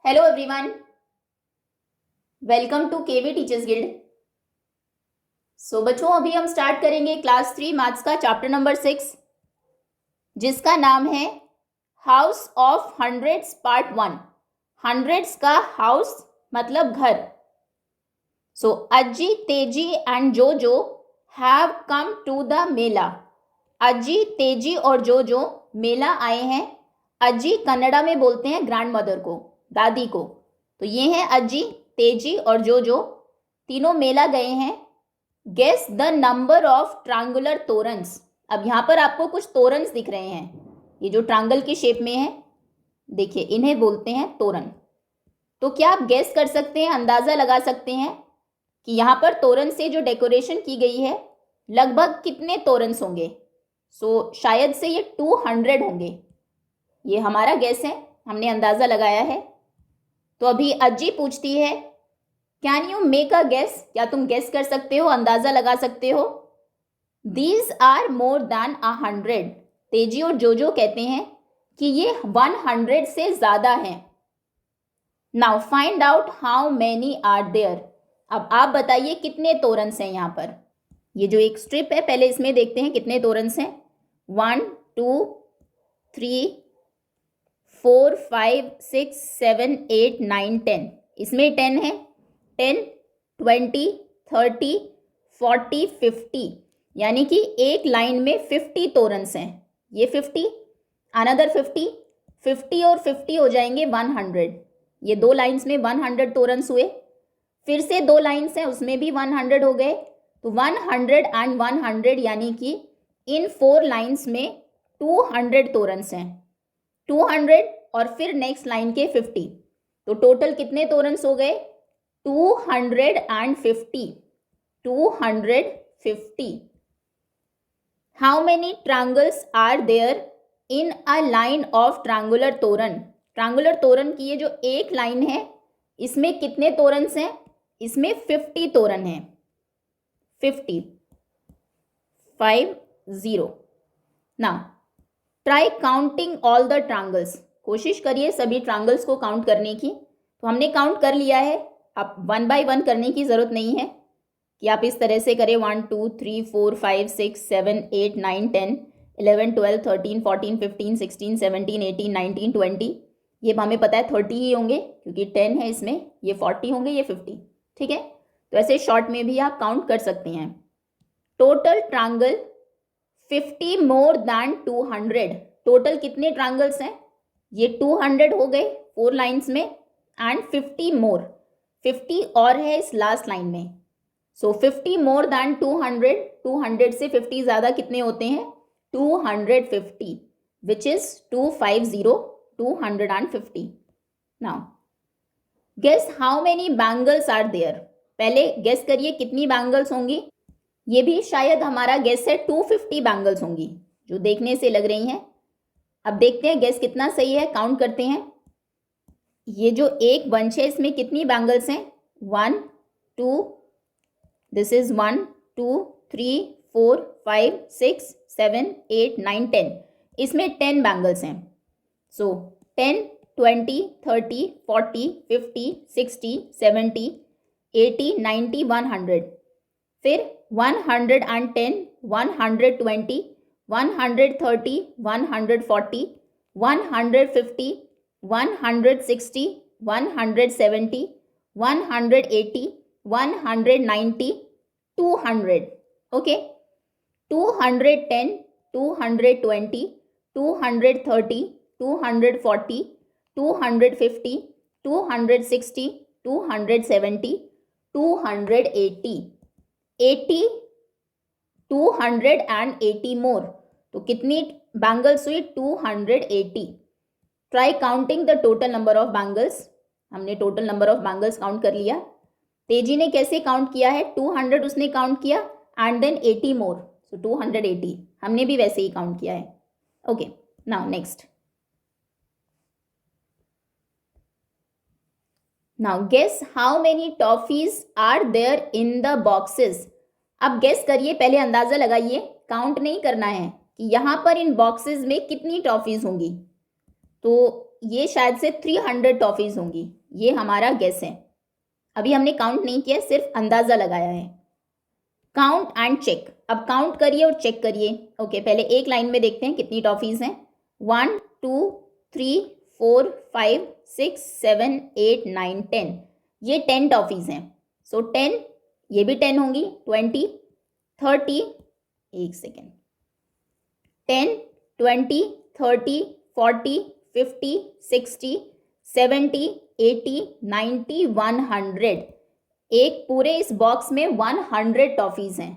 Hello everyone, welcome to KV teachers guild. So बच्चों, अभी हम स्टार्ट करेंगे क्लास 3 मैथ्स का चैप्टर नंबर 6, जिसका नाम है house of hundreds part 1। Hundreds का हाउस मतलब घर। सो अज्जी, तेजी एंड जोजो have come to the mela. Ajji, Teji और जोजो मेला आए हैं। अज्जी कन्नड़ा में बोलते हैं ग्रैंड मदर को, दादी को। तो ये हैं अज्जी, तेजी और जोजो, तीनों मेला गए हैं। Guess the number of triangular torans. अब यहाँ पर आपको कुछ तोरन्स दिख रहे हैं, ये जो ट्रायंगल की शेप में है, देखिए इन्हें बोलते हैं तोरन। तो क्या आप गेस कर सकते हैं, अंदाजा लगा सकते हैं कि यहाँ पर तोरन से जो डेकोरेशन की गई है लगभग कितने तोरन्स होंगे? शायद से ये 200 होंगे। ये हमारा गेस है, हमने अंदाजा लगाया है। तो अभी अज्जी पूछती है, can you make a guess? क्या तुम गेस कर सकते हो, अंदाजा लगा सकते हो? These are more than 100। तेजी और जोजो कहते हैं कि ये 100 से ज्यादा हैं। Now find out how many are there. अब आप बताइए कितने तोरन्स हैं यहाँ पर। ये जो एक स्ट्रिप है, पहले इसमें देखते हैं कितने तोरन्स हैं। 1 2 3 4 5 6 7 8 9 10। इसमें 10 है। 10 20 30 40 50, यानी कि एक लाइन में 50 तोरन्स हैं। ये 50, अनदर 50, 50 और 50 हो जाएंगे 100। ये दो लाइन्स में 100 तोरन्स हुए। फिर से दो लाइन्स हैं, उसमें भी 100 हो गए। तो 100 एंड 100, यानी कि इन 4 लाइन्स में 200 तोरन्स हैं। 200 और फिर नेक्स्ट लाइन के 50, तो टोटल कितने तोरन्स हो गए? 250। 250। How many triangles are there in a line of triangular toran? Triangular तोरन की ये जो एक लाइन है, इसमें कितने तोरन्स हैं? इसमें 50 तोरन हैं। 50 50। Now try counting all the triangles. कोशिश करिए सभी ट्रायंगल्स को काउंट करने की। तो हमने काउंट कर लिया है। अब 1 बाय 1 करने की ज़रूरत नहीं है कि आप इस तरह से करें 1 2 3 4 5 6 7 8 9 10 11 12 13 14 15 16 17 18 19 20। ये हमें पता है 30 ही होंगे, क्योंकि 10 है इसमें। ये 40 होंगे, ये 50। ठीक है, तो ऐसे शॉर्ट में भी आप काउंट कर सकते हैं। Total triangle 50 more than 200। Total कितने ट्रायंगल्स हैं? ये 200 हो गए 4 लाइन्स में, एंड 50 मोर, 50 और है इस लास्ट लाइन में। सो 50 मोर दैन 200। 200 से 50 ज़्यादा कितने होते हैं? 250, which is 250, 250। Now guess how many bangles are there. पहले गेस करिए कितनी बैंगल्स होंगी। ये भी शायद हमारा गेस है, 250 बैंगल्स होंगी, जो देखने से लग रही हैं। अब देखते हैं गेस कितना सही है, काउंट करते हैं। ये जो एक बंच है, इसमें कितनी बैंगल्स हैं? 1 2, दिस इज 1 2 3 4 5 6 7 8 9 10। इसमें 10 बैंगल्स हैं। सो 10 20 30 40 50 60 70 80 90 100। फिर 110 120 130 140 150 160 170 180 190 200। Okay, 210 220 230 240 250 260 270 280 80 280 more. तो कितनी बैंगल्स हुई? 280। Try counting the total number of bangles. हमने total number of bangles count कर लिया। तेजी ने कैसे काउंट किया है? 200 उसने काउंट किया, एंड देन 80 मोर, सो 280। हमने भी वैसे ही काउंट किया है। Okay, now next. Now guess how many toffees are there in the boxes. अब गेस करिए, पहले अंदाजा लगाइए, काउंट नहीं करना है कि यहाँ पर इन बॉक्सेस में कितनी टॉफीज होंगी। तो ये शायद से 300 टॉफ़ीज़ होंगी, ये हमारा गेस है। अभी हमने काउंट नहीं किया, सिर्फ अंदाज़ा लगाया है। काउंट एंड चेक, अब काउंट करिए और चेक करिए। ओके, पहले एक लाइन में देखते हैं कितनी टॉफ़ीज़ हैं। 1 2 3 4 5 6 7 8 9 10, ये 10 टॉफ़ीज़ हैं। सो 10, ये भी 10 होंगी। 20 30, एक सेकेंड, 10 20 30 40 50 60 70 80 90 100, एक पूरे इस बॉक्स में 100 टॉफ़ीज़ हैं।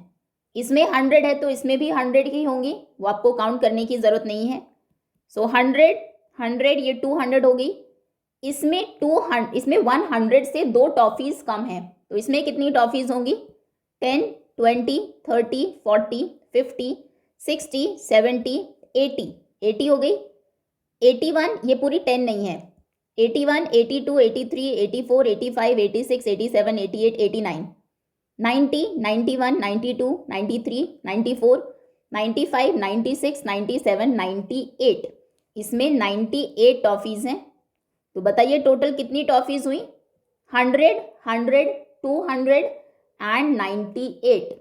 इसमें 100 है तो इसमें भी 100 ही होंगी, वो आपको काउंट करने की ज़रूरत नहीं है। सो 100 100, ये 200 हो गई। इसमें 100 से 2 टॉफ़ीज़ कम हैं, तो इसमें कितनी टॉफ़ीज़ होंगी? 10 20 30 40 50 60 70 80, 80 हो गई। 81, ये पूरी 10 नहीं है। 81 82 83 84 85 86 87 88 89 90 91 92 93 94 95 96 97 98, इसमें 98 टॉफ़ीज़ हैं। तो बताइए टोटल कितनी टॉफ़ीज़ हुई? 100 100 200 एंड 98।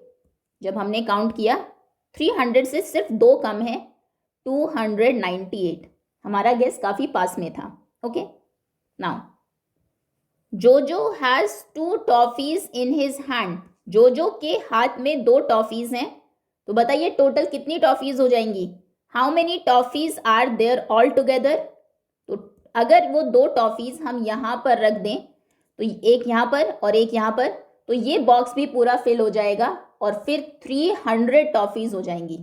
जब हमने काउंट किया 300 से सिर्फ 2 कम है, 298। हमारा गेस काफ़ी पास में था। ओके, नाउ जोजो has 2 toffees in his hand, जोजो के हाथ में 2 टॉफ़ीज़ हैं। तो बताइए टोटल कितनी टॉफ़ीज़ हो जाएंगी? How many toffees are there all together? तो अगर वो 2 टॉफ़ीज़ हम यहाँ पर रख दें, तो एक यहाँ पर और एक यहाँ पर, तो ये बॉक्स भी पूरा फिल हो जाएगा और फिर 300 टॉफ़ीज़ हो जाएंगी,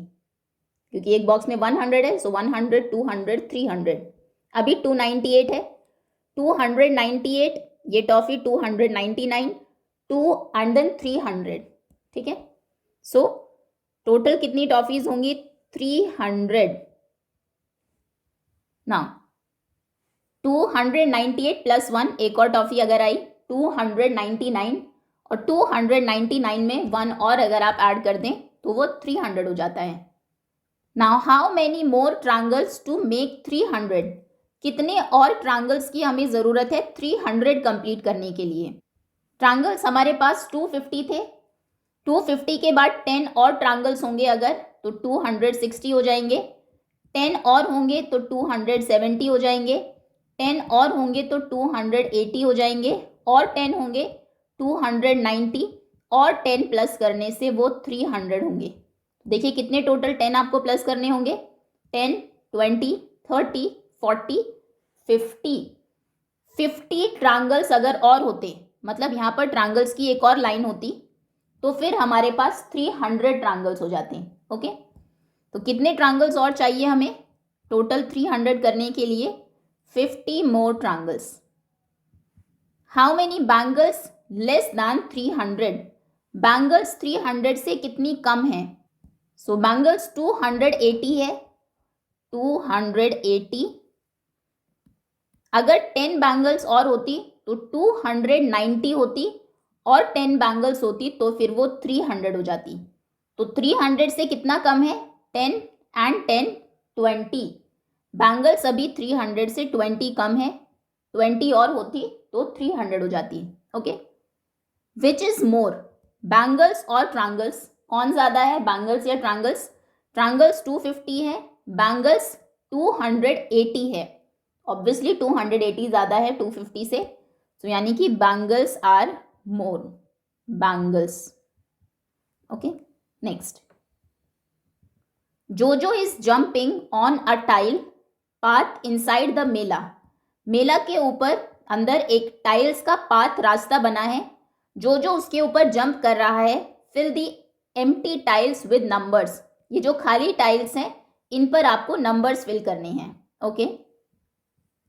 क्योंकि एक बॉक्स में 100 है। सो 100 200 300, अभी 298 है। 298, ये टॉफ़ी 299, 2 एंड देन 300, ठीक है। सो टोटल कितनी टॉफ़ीज़ होंगी? 300। ना 298 प्लस 1, एक और टॉफ़ी अगर आई 299, और 299 में 1 और अगर आप ऐड कर दें तो वो 300 हो जाता है। Now how many more triangles to make 300? कितने और ट्रायंगल्स की हमें ज़रूरत है 300 कंप्लीट करने के लिए? ट्रायंगल्स हमारे पास 250 थे, 250 के बाद 10 और ट्रायंगल्स होंगे अगर, तो 260 हो जाएंगे। 10 और होंगे तो 270 हो जाएंगे। 10 और होंगे तो 280 हो जाएंगे, और 10 होंगे 290, और 10 प्लस करने से वो 300 होंगे। देखिए कितने टोटल 10 आपको प्लस करने होंगे? 10 20 30 40 50 ट्रायंगल्स अगर और होते, मतलब यहाँ पर ट्रायंगल्स की एक और लाइन होती, तो फिर हमारे पास 300 ट्रायंगल्स हो जाते हैं। ओके, तो कितने ट्रायंगल्स और चाहिए हमें टोटल 300 करने के लिए? 50 more triangles. How many bangles less than 300? Bangles 300 से कितनी कम है? सो बैंगल्स 280 है, 280। अगर 10 बैंगल्स और होती तो 290 होती, और 10 बैंगल्स होती तो फिर वो 300 हो जाती। तो 300 से कितना कम है? 10 एंड 10 20। बैंगल्स अभी 300 से 20 कम है, 20 और होती तो 300 हो जाती। Okay, which is more, bangles और ट्रायंगल्स, कौन ज़्यादा है, बैंगल्स या ट्रायंगल्स? ट्रायंगल्स 250 है, बैंगल्स 280 है। ऑब्वियसली 280 ज़्यादा है 250 से, तो यानी कि bangles are more, bangles. Okay, next, Jojo is jumping on a tile path inside the mela. मेला के ऊपर अंदर एक टाइल्स का पाथ, रास्ता बना है, जोजो उसके ऊपर जंप कर रहा है। Fill the empty tiles with numbers, ये जो खाली टाइल्स हैं इन पर आपको नंबर्स फिल करने हैं। ओके,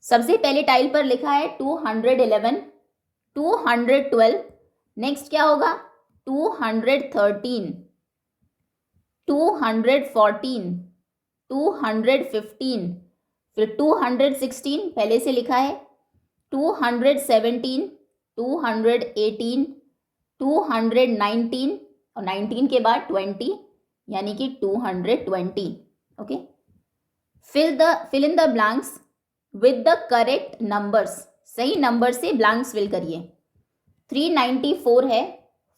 सबसे पहले टाइल पर लिखा है 211, 212, नेक्स्ट क्या होगा 213, 214, 215, फिर 216 पहले से लिखा है, 217, 218, 219, और 19 के बाद 20 यानी कि 220। Okay, fill in the blanks with the correct numbers, सही नंबर से ब्लैंक्स फिल करिए। 394 है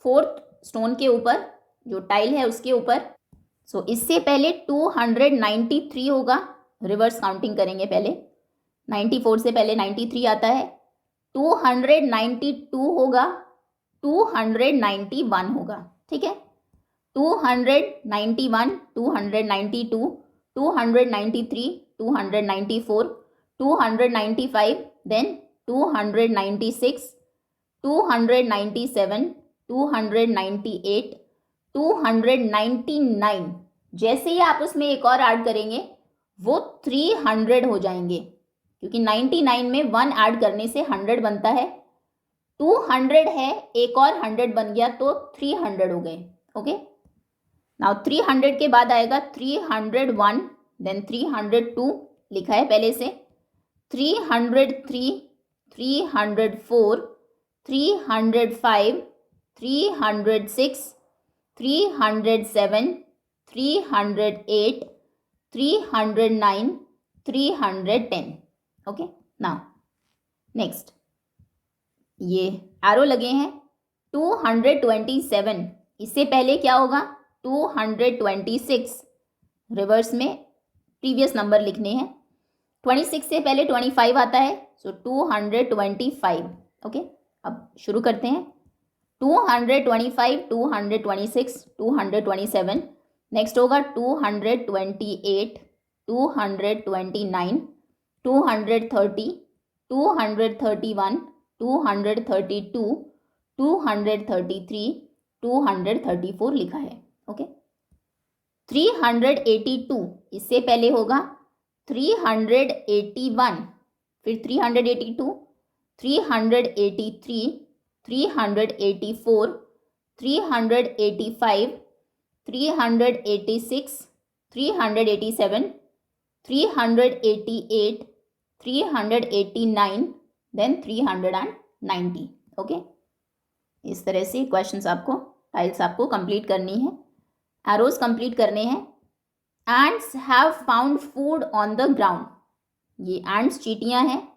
फोर्थ स्टोन के ऊपर, जो टाइल है उसके ऊपर। सो इससे पहले 293 होगा, रिवर्स काउंटिंग करेंगे पहले। 94 से पहले 93 आता है। 292 होगा, 291 होगा, ठीक है। 291, 292, 293, 294, 295, देन 296, 297, 298, 299। जैसे ही आप उसमें एक और ऐड करेंगे वो 300 हो जाएंगे, क्योंकि 99 में 1 ऐड करने से 100 बनता है। 200 है, एक और 100 बन गया तो 300 हो गए। ओके, नाउ 300 के बाद आएगा 301, देन 302 लिखा है पहले से, 303, 304, 305, 306, 307, 308, 309, 310। ओके, नाउ नेक्स्ट ये एरो लगे हैं 227, इससे पहले क्या होगा 226, रिवर्स में प्रीवियस नंबर लिखने हैं। 26 से पहले 25 आता है, सो 225। ओके, अब शुरू करते हैं। 225, 226, 227, नेक्स्ट होगा 228, 229, 230, 231, 232, 233, 234 लिखा है। ओके, 382, इससे पहले होगा 381, फिर 382, 383, 384, 385, 386, 387, 388, 389, देन 390। ओके, इस तरह से क्वेश्चंस आपको, टाइल्स आपको कंप्लीट करनी है, एरोज कंप्लीट करने हैं। Ants have found food on the ground, ये एंड्स चींटियां हैं,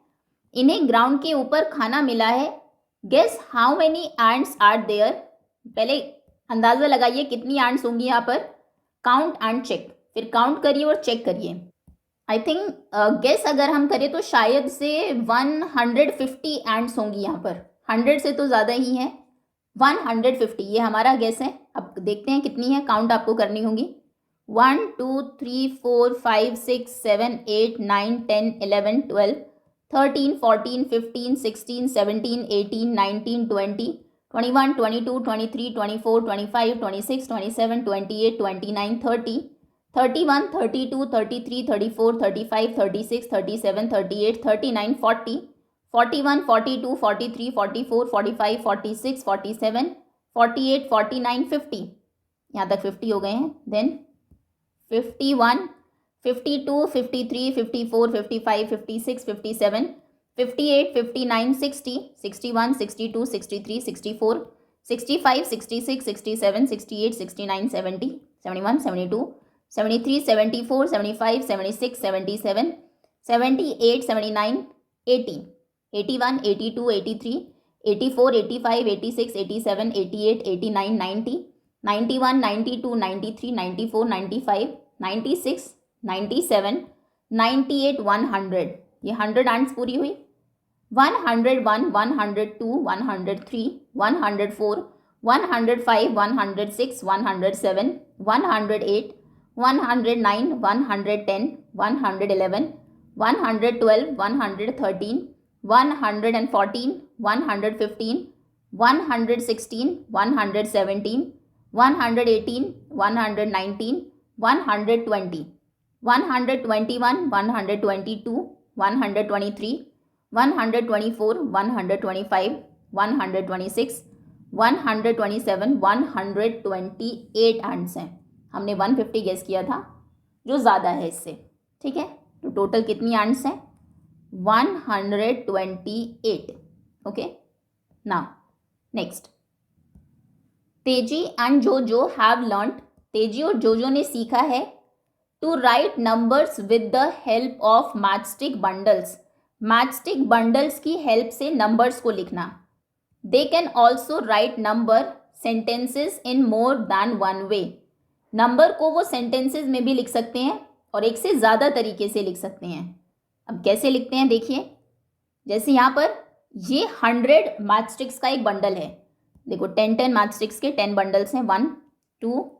इन्हें ग्राउंड के ऊपर खाना मिला है। Guess how many ants are there, पहले अंदाजा लगाइए कितनी एंड्स होंगी यहाँ पर। काउंट एंड चेक, फिर काउंट करिए और चेक करिए। आई थिंक गेस अगर हम करें तो शायद से 150 एंड्स होंगी यहाँ पर, 100 से तो ज़्यादा ही है, 150 ये हमारा गेस है। अब देखते हैं कितनी है, काउंट आपको करनी होगी। 1 2 3 4 5 6 7 8 9 10 11 12 13 14 15 16 17 18 19 20 21 22 23 24 25 26 27 28 29 30 31 32 33 34 35 36 37 38 39 40 41 42 43 44 45 46 47 48 49 50, यहाँ तक 50 हो गए हैं। देन 51 52 53 54 55 56 57 58 59 60 61 62 63 64 65 66 67 68 69 70 71 72 73 74 75 76 77 78 79 80 81 82 83 84 85 86 87 88 89 90 91 92 93 94 95 96 97 98 100, ये 100 एंड्स पूरी हुई। 101 102 103 104 105 106 107 108 109 110 111 112 113 114 115 116 117 118 119 120 121 122 123 124 125 126 127 128 एंड्स हैं। हमने 150 गेस किया था, जो ज़्यादा है इससे, ठीक है। तो टोटल कितनी एंड्स हैं? 128। Okay, now next, Teji and जोजो हैव लर्नड, तेजी और जोजो ने सीखा है to write numbers with the help of matchstick bundles, matchstick bundles की हेल्प से नंबर्स को लिखना। They can also write number sentences in more than one way. Number को वो सेंटेंसेस में भी लिख सकते हैं और एक से ज़्यादा तरीके से लिख सकते हैं। अब कैसे लिखते हैं देखिए, जैसे यहाँ पर ये 100 मैचस्टिक्स का एक बंडल है। देखो 10 मैचस्टिक्स के 10 बंडल्स हैं। 1 2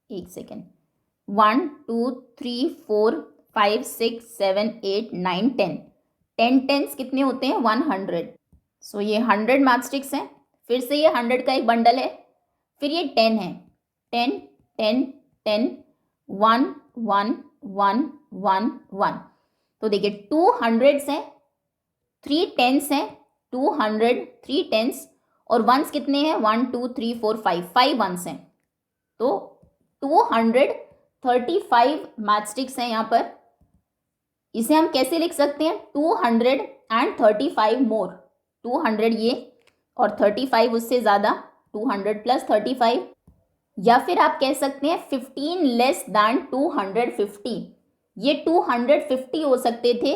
1 सेकेंड 1 2 3 4 5 6 7 8 9 10 10 टेंस कितने होते हैं 100। सो ये 100 मैचस्टिक्स हैं। फिर से ये 100 का एक बंडल है। फिर ये 10 है। 10 10 10 1 1 1 1 1। तो देखिए 200 हैं, 3 टेंस हैं, 200 3 टेंस और वंस कितने हैं 1 2 3 4 5 वंस हैं। तो 235 मैचस्टिक्स हैं यहाँ पर। इसे हम कैसे लिख सकते हैं 235 मोर। 200 ये और 35 उससे ज़्यादा, 200 प्लस 35। या फिर आप कह सकते हैं 15 लेस दैन 250। ये 250 हो सकते थे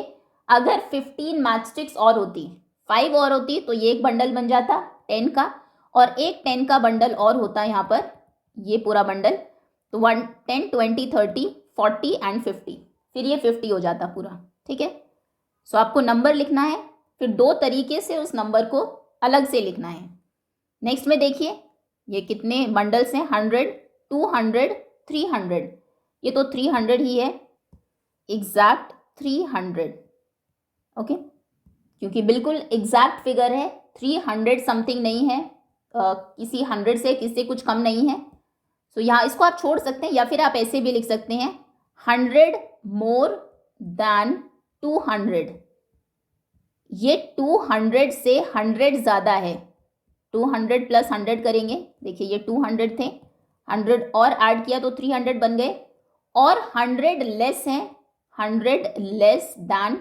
अगर 15 मैचस्टिक्स और होती, 5 और होती तो ये एक बंडल बन जाता 10 का, और एक 10 का बंडल और होता यहाँ पर ये पूरा बंडल। तो 1 10 20 30 40 एंड 50, फिर ये 50 हो जाता पूरा। ठीक है। सो आपको नंबर लिखना है, फिर 2 तरीके से उस नंबर को अलग से लिखना है। नेक्स्ट में देखिए ये कितने बंडल्स हैं 100 200 300। ये तो 300 ही है, एग्जैक्ट 300। ओके, क्योंकि बिल्कुल एग्जैक्ट फिगर है, 300 समथिंग नहीं है, किसी 100 से किसी कुछ कम नहीं है। सो यहाँ इसको आप छोड़ सकते हैं या फिर आप ऐसे भी लिख सकते हैं 100 मोर दैन 200। ये 200 से 100 ज़्यादा है। 200 प्लस 100 करेंगे, देखिए ये 200 थे, 100 और ऐड किया तो 300 बन गए। और 100 लेस हैं, 100 लेस दैन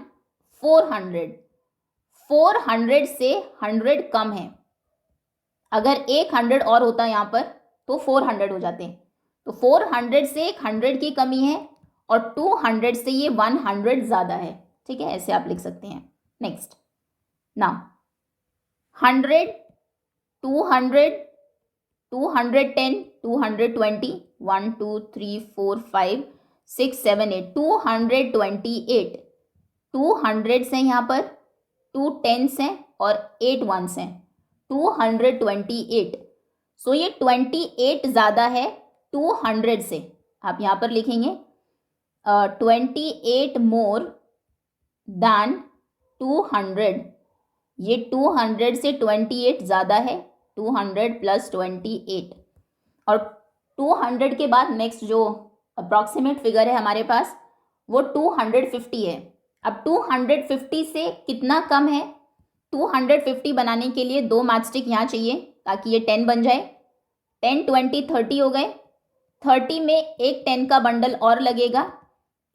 400। 400 से 100 कम है। अगर एक 100 और होता यहाँ पर तो 400 हो जाते हैं। तो 400 से एक 100 की कमी है और 200 से ये 100 ज़्यादा है। ठीक है, ऐसे आप लिख सकते हैं। Next now 100 200 210 220 1 2 3 4 5 6 7 8 228। 200 हैं यहाँ पर, 2 टेंस हैं और 8 वंस हैं, 228। सो ये 28 ज़्यादा है 200 से। आप यहाँ पर लिखेंगे 28 मोर दैन 200। ये 200 से 28 ज़्यादा है, 200 प्लस 28। और 200 के बाद नेक्स्ट जो अप्रॉक्सीमेट फिगर है हमारे पास वो 250 है। अब 250 से कितना कम है, 250 बनाने के लिए 2 मैचस्टिक यहाँ चाहिए ताकि ये 10 बन जाए। 10 20 30 हो गए। 30 में एक 10 का बंडल और लगेगा,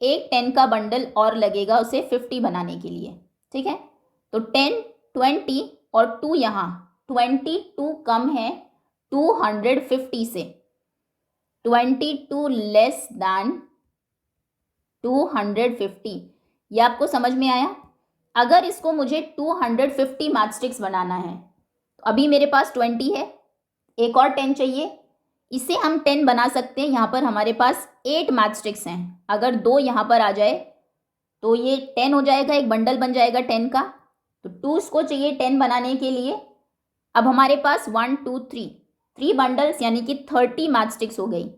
एक 10 का बंडल और लगेगा उसे 50 बनाने के लिए। ठीक है, तो 10 20 और 2 यहाँ 22 कम है 250 से, 22 लेस दैन 250। ये आपको समझ में आया। अगर इसको मुझे 250 मैचस्टिक्स बनाना है तो अभी मेरे पास 20 है, एक और 10 चाहिए। इसे हम 10 बना सकते हैं। यहाँ पर हमारे पास 8 मैचस्टिक्स हैं। अगर 2 यहाँ पर आ जाए तो ये 10 हो जाएगा, एक बंडल बन जाएगा 10 का। तो 2 को चाहिए 10 बनाने के लिए। अब हमारे पास 1 2 3 बंडल्स यानी कि 30 मैचस्टिक्स हो गई।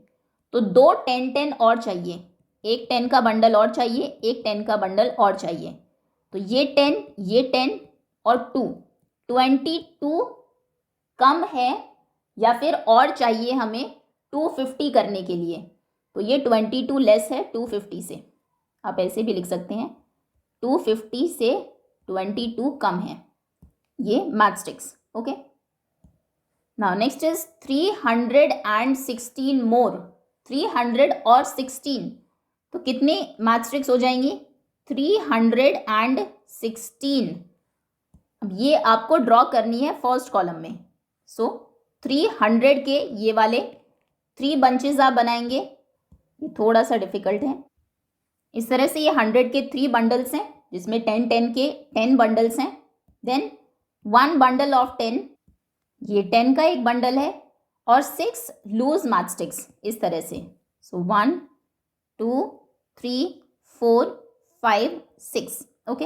तो 2 10 10 और चाहिए, एक 10 का बंडल और चाहिए, एक 10 का बंडल और चाहिए। तो ये 10 और 2 22 कम है या फिर और चाहिए हमें 250 करने के लिए। तो ये 22 लेस है 250 से। आप ऐसे भी लिख सकते हैं 250 से 22 कम है ये matchsticks. Okay, now next is 316 मोर। 300 और 16 तो कितने मैचस्टिक्स हो जाएंगी 316। अब ये आपको ड्रॉ करनी है फर्स्ट कॉलम में। सो 300 के ये वाले 3 बंचेस आप बनाएंगे। ये थोड़ा सा डिफिकल्ट है। इस तरह से ये 100 के 3 बंडल्स हैं जिसमें 10 के 10 बंडल्स हैं, देन 1 बंडल ऑफ 10, ये 10 का एक बंडल है, और 6 लूज मैच स्टिक्स, इस तरह से। सो 1 2 3 4 5 6, ओके।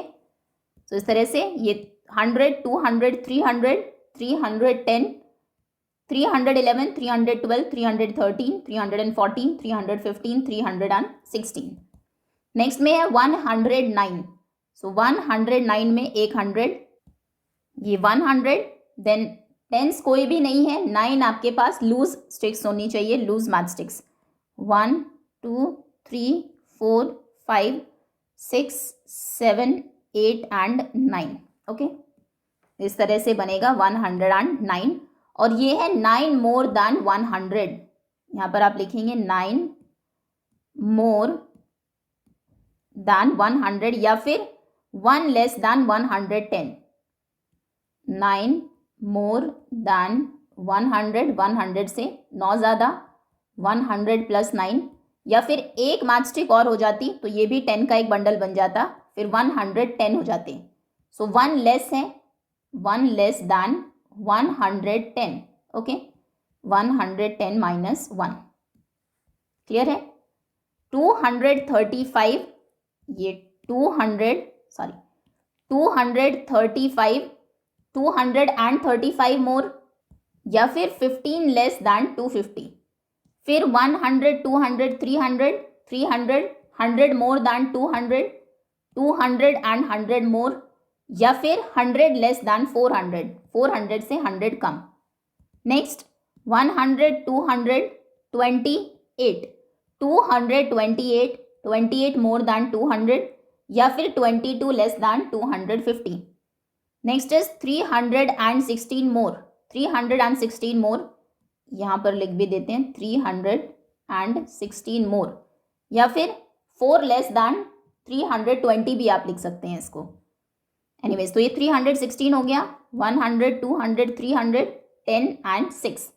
सो इस तरह से ये 100 200 300 310 311 312 313 314 315 316। नेक्स्ट में है 109। सो 109 में एक 100, ये 100, देन 10s कोई भी नहीं है, 9 आपके पास लूज स्टिक्स होनी चाहिए, loose match sticks. 1 2 3 4 5 6 7 8 and 9, okay. इस तरह से बनेगा 109, और ये है 9 मोर देन 100। यहाँ पर आप लिखेंगे 9 मोर देन 100, या फिर 1 लेस देन 110। 9 मोर देन 100, 100 से 9 ज़्यादा, 100 प्लस 9, या फिर एक मैच स्टिक और हो जाती तो ये भी 10 का एक बंडल बन जाता, फिर 110 हो जाते। सो 1 लेस है, 1 less than 110, okay. 110 minus 1, clear है। 235, ये 235 235 मोर, या फिर 15 लेस दैन 250, फिर 100 200 300 300 100 मोर दैन 200 200 एंड 100 मोर, या फिर 100 लेस दैन 400 400 से 100 कम। नेक्स्ट 100 200 28 228 28 मोर दैन 200, या फिर 22 लेस दैन 250। नेक्स्ट इज 316 मोर, 316 मोर, यहाँ पर लिख भी देते हैं 316 मोर, या फिर 4 लेस दैन 320 भी आप लिख सकते हैं इसको। एनीवेज, तो ये 316 हो गया। 100 200 300 10 and 6,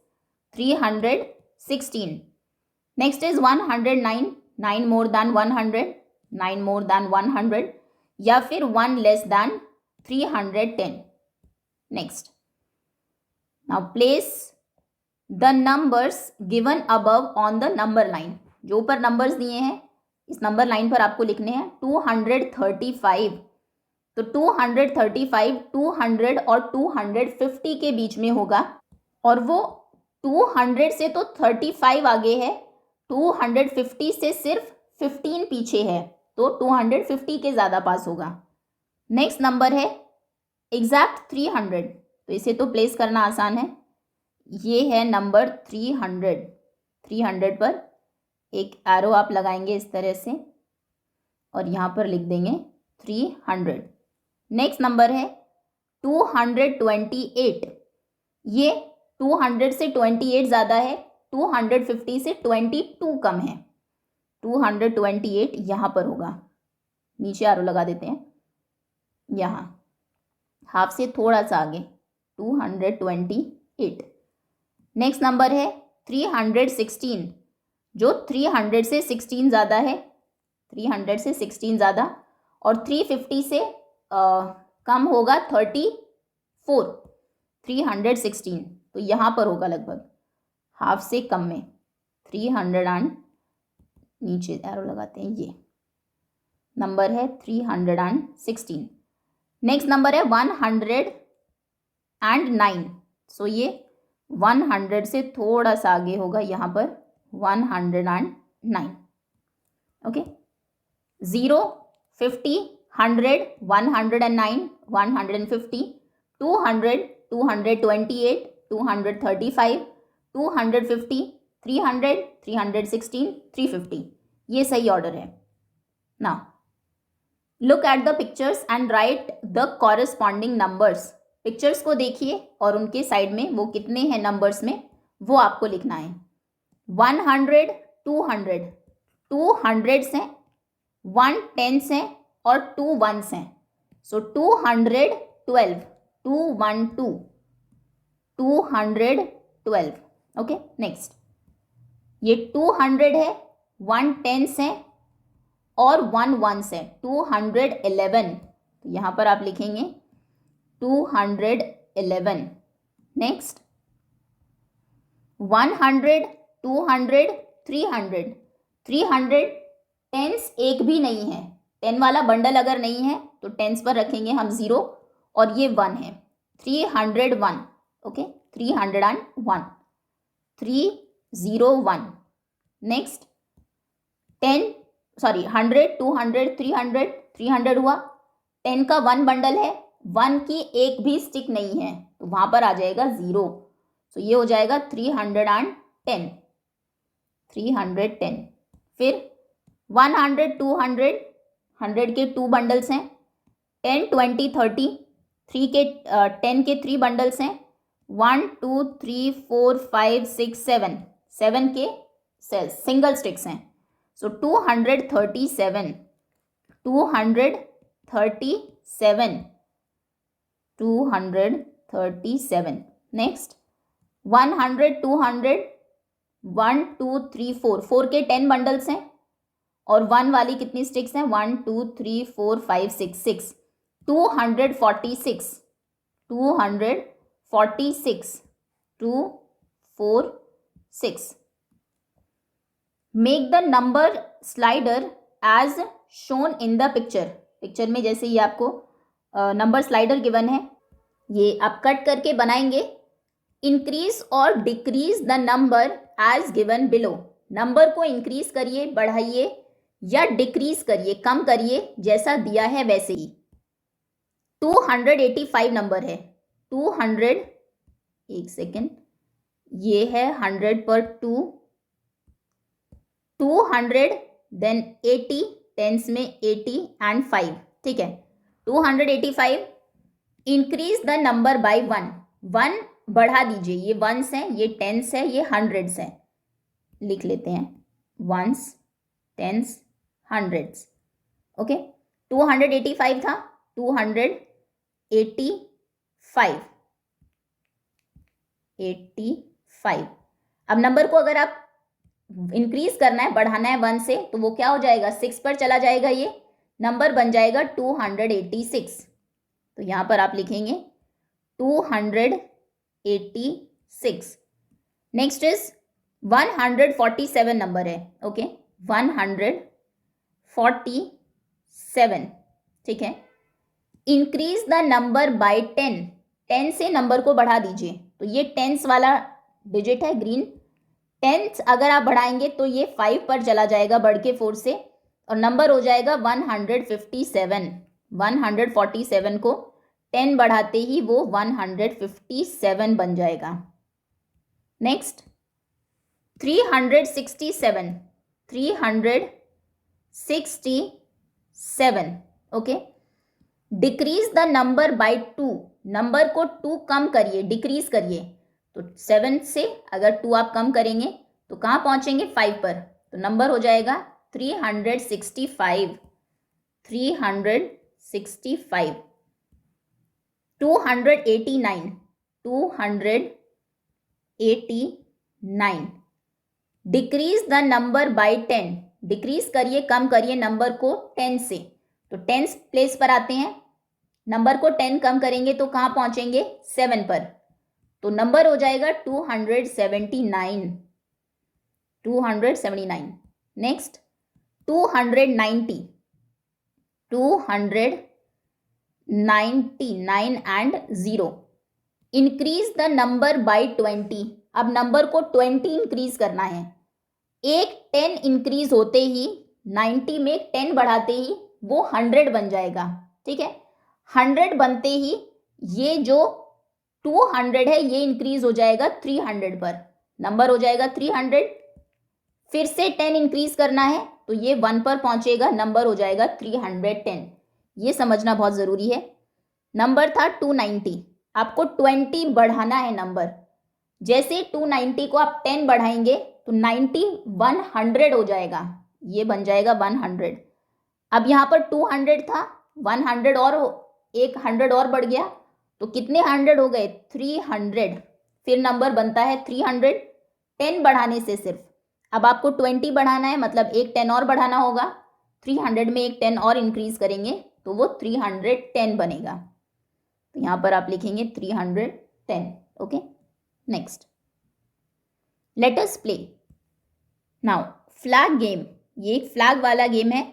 316। Next is 109, 9 more than 100, 9 more than 100, या फिर 1 less than 310। Next, now place the numbers given above on the number line. जो ऊपर नंबर्स दिए हैं इस नंबर लाइन पर आपको लिखने हैं। 235, तो 235 200 और 250 के बीच में होगा, और वो 200 से तो 35 आगे है, 250 से सिर्फ 15 पीछे है, तो 250 के ज़्यादा पास होगा। नेक्स्ट नंबर है एग्जैक्ट 300, तो इसे तो प्लेस करना आसान है। ये है नंबर 300, 300 पर एक एरो आप लगाएंगे इस तरह से, और यहाँ पर लिख देंगे 300। नेक्स्ट नंबर है 228, ये 200 से 28 ज़्यादा है, 250 से 22 कम है, 228 यहाँ पर होगा। नीचे एरो लगा देते हैं, यहाँ हाफ से थोड़ा सा आगे, 228। नेक्स्ट नंबर है 316, जो 300 से 16 ज़्यादा है, 300 से 16 ज़्यादा, और 350 से कम होगा 34, 316, तो यहाँ पर होगा लगभग हाफ से कम में, 300 एंड नीचे एरो लगाते हैं, ये नंबर है 316। नेक्स्ट नंबर है 109, सो ये 100 से थोड़ा सा आगे होगा, यहाँ पर 109, ओके। 0 50 100 109 150 200 228 235 250 300 316 350, ये सही ऑर्डर है। Now look at the pictures and right the corresponding numbers. Pictures को देखिए और उनके साइड में वो कितने हैं नंबर्स में वो आपको लिखना है। 100 200, 2 100s हैं, 1 10s हैं और 2 1s हैं, सो 212, 212, 212, ओके। नेक्स्ट, ये 200 है, 1 10s है और 1 वंस है, 211। तो यहाँ पर आप लिखेंगे 211। नेक्स्ट 100, 200, 300। 300 टेंस एक भी नहीं है, 10 वाला बंडल अगर नहीं है तो टेंस पर रखेंगे हम 0, और ये 1 है, 301। ओके, 301, 301। नेक्स्ट 100, 200, 300, 300 हुआ, 10 का 1 बंडल है, 1 की एक भी स्टिक नहीं है, तो वहाँ पर आ जाएगा 0। तो ये हो जाएगा 310, 310। फिर 100, 200, 100 के 2 बंडल्स हैं, 10, 20, 30, 10 के 3 बंडल्स हैं, 1, 2, 3, 4, 5, 6, 7 के सिंगल स्टिक्स हैं। सो 237, 237, 237। नेक्स्ट 100, 200, 1, 2, 3, 4 के 10 बंडल्स हैं, और 1 वाली कितनी स्टिक्स हैं, 1, 2, 3, 4, 5, 6, 246, 246, 246। Make the number slider as shown in the picture. Picture में जैसे ये आपको नंबर स्लाइडर गिवन है, ये आप कट करके बनाएंगे। इंक्रीज और decrease the number as given below. Number को इंक्रीज करिए, बढ़ाइए, या डिक्रीज करिए, कम करिए, जैसा दिया है वैसे ही। 285 नंबर है, 200, एक सेकेंड, ये है 100 पर 2, 200, देन 80, टेंस में 80 एंड 5, ठीक है। 285, इंक्रीज द नंबर बाय 1, 1 बढ़ा दीजिए, ये वंस हैं, ये टेंस है, ये हंड्रेड्स हैं, लिख लेते हैं, वंस, टेंस, हंड्रेड्स। ओके, 285 था, 285, 85। अब नंबर को अगर आप इंक्रीज करना है, बढ़ाना है 1 से, तो वो क्या हो जाएगा, 6 पर चला जाएगा, ये नंबर बन जाएगा 286। तो यहाँ पर आप लिखेंगे 286। नेक्स्ट इज 147 नंबर है। ओके, 147, ठीक है। इंक्रीज द नंबर बाय 10, 10 से नंबर को बढ़ा दीजिए। तो ये टेंस वाला डिजिट है ग्रीन, 10 अगर आप बढ़ाएंगे तो ये 5 पर चला जाएगा बढ़ के 4 से, और नंबर हो जाएगा 157। 147 को 10 बढ़ाते ही वो 157 बन जाएगा। Next 367, 367। Okay, decrease the number by 2, number को 2 कम करिए, डिक्रीज करिए। तो 7 से अगर 2 आप कम करेंगे तो कहाँ पहुंचेंगे, 5 पर, तो नंबर हो जाएगा 365, 365। 289, 289। Decrease the number by 10, decrease करिए, कम करिए नंबर को 10 से, तो 10 प्लेस पर आते हैं, नंबर को 10 कम करेंगे तो कहाँ पहुंचेंगे, 7 पर, तो नंबर हो जाएगा 279, 279। Next 290, 299 and 0। Increase the number by 20, अब नंबर को 20 इंक्रीज करना है। एक 10 इंक्रीज होते ही 90 में 10 बढ़ाते ही वो 100 बन जाएगा, ठीक है। 100 बनते ही ये जो 200 है ये इंक्रीज हो जाएगा 300 पर, नंबर हो जाएगा 300। फिर से 10 इंक्रीज करना है तो ये 1 पर पहुंचेगा, नंबर हो जाएगा 310। ये समझना बहुत ज़रूरी है। नंबर था 290, आपको 20 बढ़ाना है नंबर। जैसे 290 को आप 10 बढ़ाएंगे तो 90 100 हो जाएगा, ये बन जाएगा 100। अब यहाँ पर 200 था, 100 और एक 100 और बढ़ गया, तो कितने 100 हो गए, 300। फिर नंबर बनता है 300, 10 बढ़ाने से सिर्फ। अब आपको 20 बढ़ाना है, मतलब एक 10 और बढ़ाना होगा, 300 में एक 10 और इंक्रीज करेंगे तो वो 310 बनेगा। तो यहाँ पर आप लिखेंगे 310। Okay, next let us play now flag game. ये एक फ्लैग वाला गेम है।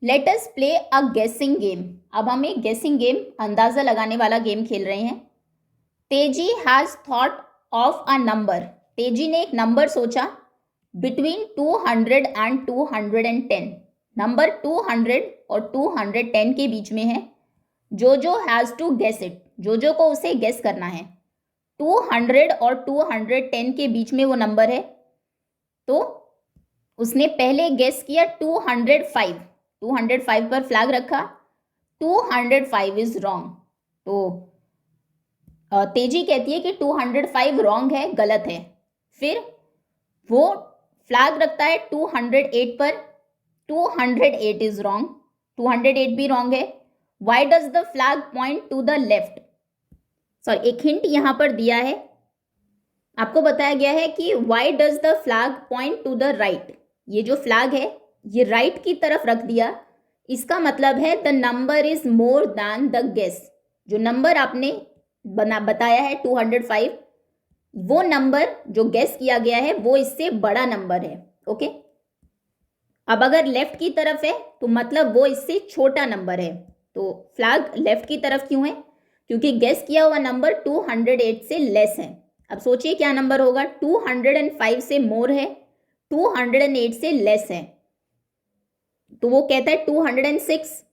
लेट अस प्ले अ गेसिंग गेम। अब हम एक गेसिंग गेम, अंदाजा लगाने वाला गेम खेल रहे हैं। तेजी has thought of a number. तेजी ने एक नंबर सोचा बिटवीन 200 एंड 210। नंबर 200 और 210 के बीच में है। जोजो हैज टू गेस इट। जोजो को उसे गेस करना है। 200 और 210 के बीच में वो नंबर है, तो उसने पहले गेस किया 205। 205 पर फ्लैग रखा। 205 इज रॉन्ग। तो तेजी कहती है कि 205 रॉन्ग है, गलत है। फिर वो फ्लैग रखता है 208 पर। 208 इज रॉन्ग। 208 भी रॉन्ग है। Why does the flag point two the left. Sorry, एक हिंट यहां पर दिया है। आपको बताया गया है कि why does the flag point two the right. ये जो फ्लैग है ये राइट की तरफ रख दिया। इसका मतलब है the number is more than the guess. जो नंबर आपने बताया है 205, वो नंबर जो गेस किया गया है वो इससे बड़ा नंबर है। ओके, अब अगर लेफ्ट की तरफ है तो मतलब वो इससे छोटा नंबर है। तो फ्लैग लेफ्ट की तरफ क्यों है? क्योंकि गेस किया हुआ नंबर 208 से लेस है। अब सोचिए क्या नंबर होगा। 205 से मोर है, 208 से लेस है, तो वो कहता है 206।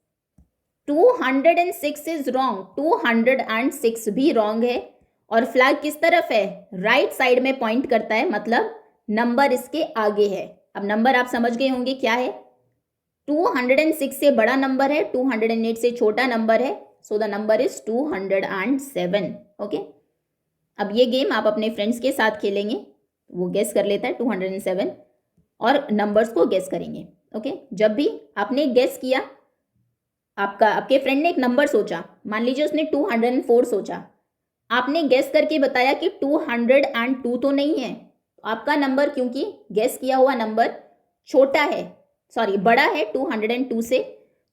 206 इज रॉन्ग। 206 भी रॉन्ग है। और फ्लैग किस तरफ है? राइट साइड में पॉइंट करता है, मतलब नंबर इसके आगे है। अब नंबर आप समझ गए होंगे क्या है। 206 से बड़ा नंबर है, 208 से छोटा नंबर है, so the number is 207। Okay, अब ये गेम आप अपने फ्रेंड्स के साथ खेलेंगे। वो गेस कर लेता है 207 और नंबर्स को गेस करेंगे। ओके, जब भी आपने गेस किया, आपके फ्रेंड ने एक नंबर सोचा, मान लीजिए उसने 204 सोचा, आपने गेस करके बताया कि 202 तो नहीं है। तो आपका नंबर, क्योंकि गेस किया हुआ नंबर छोटा है, सॉरी बड़ा है 202 से,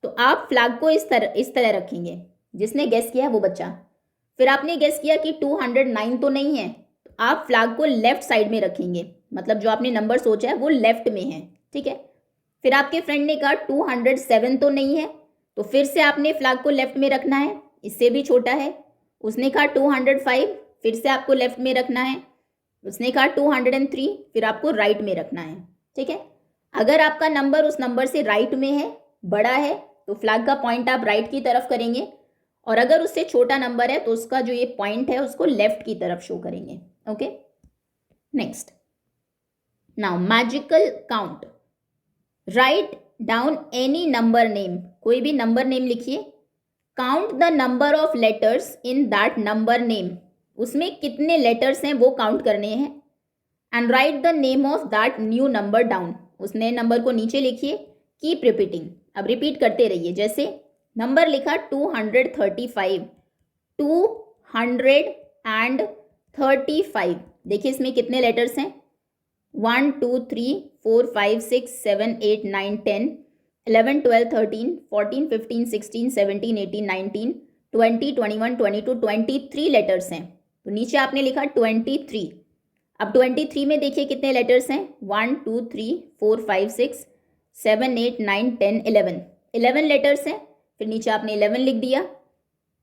तो आप फ्लैग को इस तरह रखेंगे। जिसने गेस किया है वो बच्चा। फिर आपने गेस किया कि 209 तो नहीं है, तो आप फ्लैग को लेफ्ट साइड में रखेंगे, मतलब जो आपने नंबर सोचा है वो लेफ्ट में है। ठीक है, फिर आपके फ्रेंड ने कहा 207 तो नहीं है, तो फिर से आपने फ्लैग को लेफ्ट में रखना है, इससे भी छोटा है। उसने कहा 205, फिर से आपको लेफ्ट में रखना है। उसने कहा 203, फिर आपको राइट में रखना है। ठीक है, अगर आपका नंबर उस नंबर से राइट में है, बड़ा है, तो फ्लैग का पॉइंट आप राइट की तरफ करेंगे, और अगर उससे छोटा नंबर है तो उसका जो ये पॉइंट है उसको लेफ्ट की तरफ शो करेंगे। Okay, next now magical count. Write down any number name. कोई भी नंबर नेम लिखिए। Count the number of letters in that number name. उसमें कितने लेटर्स हैं वो काउंट करने हैं। And right the name of that new number down. उस नए नंबर को नीचे लिखिए। Keep repeating. अब रिपीट करते रहिए। जैसे नंबर लिखा 235, 235। देखिए इसमें कितने लेटर्स हैं। 1 2 3 4 5 6 7 8 9 10 11 12 13 14 15 16 17 18 19 20 21 22 23 लेटर्स हैं। तो नीचे आपने लिखा 23। अब 23 में देखिए कितने लेटर्स हैं। 1 2 3 4 5 6 7 8 9 10 11 लेटर्स हैं। फिर नीचे आपने 11 लिख दिया।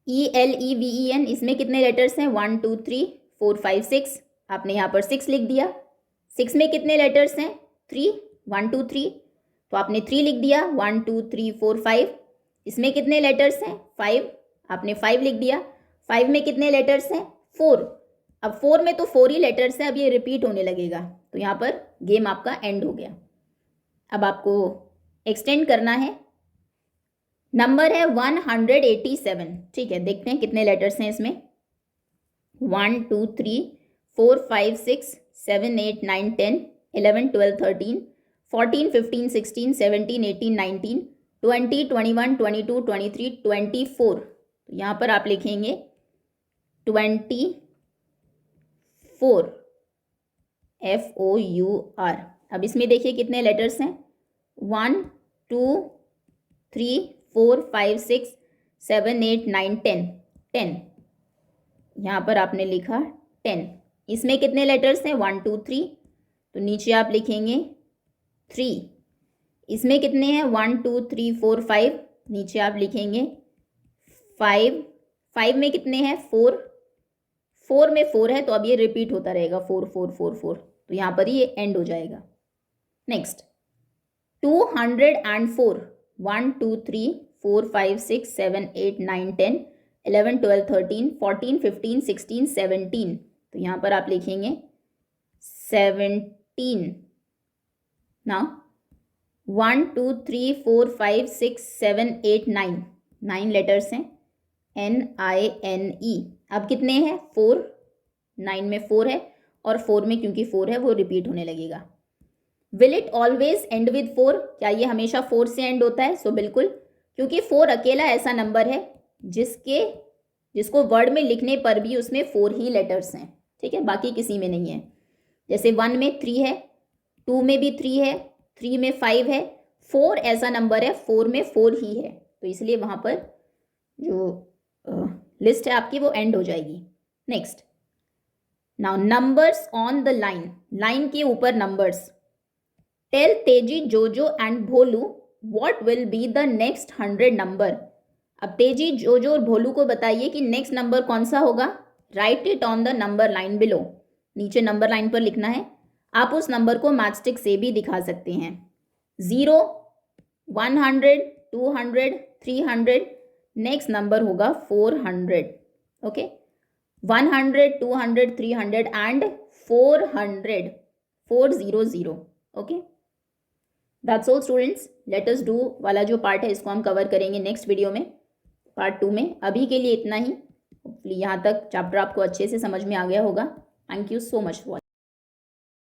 ELEVEN, इसमें कितने लेटर्स हैं। 1 2 3 4 5 6, आपने यहाँ पर 6 लिख दिया। 6 में कितने लेटर्स हैं। 3, 1 2 3, तो आपने 3 लिख दिया। 1 2 3 4 5, इसमें कितने लेटर्स हैं। 5, आपने 5 लिख दिया। 5 में कितने लेटर्स हैं। 4। अब 4 में तो 4 ही लेटर्स हैं, अब ये रिपीट होने लगेगा, तो यहाँ पर गेम आपका एंड हो गया। अब आपको एक्सटेंड करना है। नंबर है 187। ठीक है, देखते हैं कितने लेटर्स हैं इसमें। 1 2 3 4 5 6 7 8 9 10 11 12 13 14 15 16 17 18 19 20 21 22 23 24। तो यहाँ पर आप लिखेंगे 24, FOUR। अब इसमें देखिए कितने लेटर्स हैं। 1 2 3 4 5 6 7 8 9 10 10, यहाँ पर आपने लिखा 10। इसमें कितने लेटर्स हैं? 1 2 3, तो नीचे आप लिखेंगे 3। इसमें कितने हैं? 1 2 3 4 5, नीचे आप लिखेंगे 5। 5 में कितने हैं? 4। 4 में 4 है, तो अब ये रिपीट होता रहेगा 4 4 4 4, तो यहाँ पर ही ये एंड हो जाएगा। नेक्स्ट 204, 1 2 3 4 5 6 7 8 9 10 11 12 13 14 15 16 17, तो यहाँ पर आप लिखेंगे 17। नाउ 1 2 3 4 5 6 7 8 9, 9 लेटर्स हैं, NINE। अब कितने हैं? 4। 9 में 4 है, और 4 में क्योंकि 4 है वो रिपीट होने लगेगा। Will it always and with 4? क्या ये हमेशा 4 से एंड होता है? सो बिल्कुल, क्योंकि 4 अकेला ऐसा नंबर है जिसको वर्ड में लिखने पर भी उसमें 4 ही लेटर्स हैं, ठीक है, बाकी किसी में नहीं है। जैसे 1 में 3 है, 2 में भी 3 है, 3 में 5 है, 4 ऐसा नंबर है 4 में 4 ही है, तो इसलिए वहाँ पर जो लिस्ट है आपकी वो एंड हो जाएगी। Next, now numbers on the line, line के ऊपर नंबर्स। टेल तेजी, जोजो and Bholu what will be the next 100 number. अब तेजी, जोजो और भोलू को बताइए कि नेक्स्ट नंबर कौन सा होगा। Right it on the number line below, नीचे नंबर लाइन पर लिखना है। आप उस नंबर को मैचस्टिक से भी दिखा सकते हैं। 0, 100, 200, 300, नेक्स्ट नंबर होगा 400। Okay, 100, 200, 300 and 400, 400। Okay, that's all students. Let us do वाला जो पार्ट है इसको हम कवर करेंगे नेक्स्ट वीडियो में, पार्ट 2 में। अभी के लिए इतना ही। यहाँ तक चैप्टर आपको अच्छे से समझ में आ गया होगा। Thank you so much for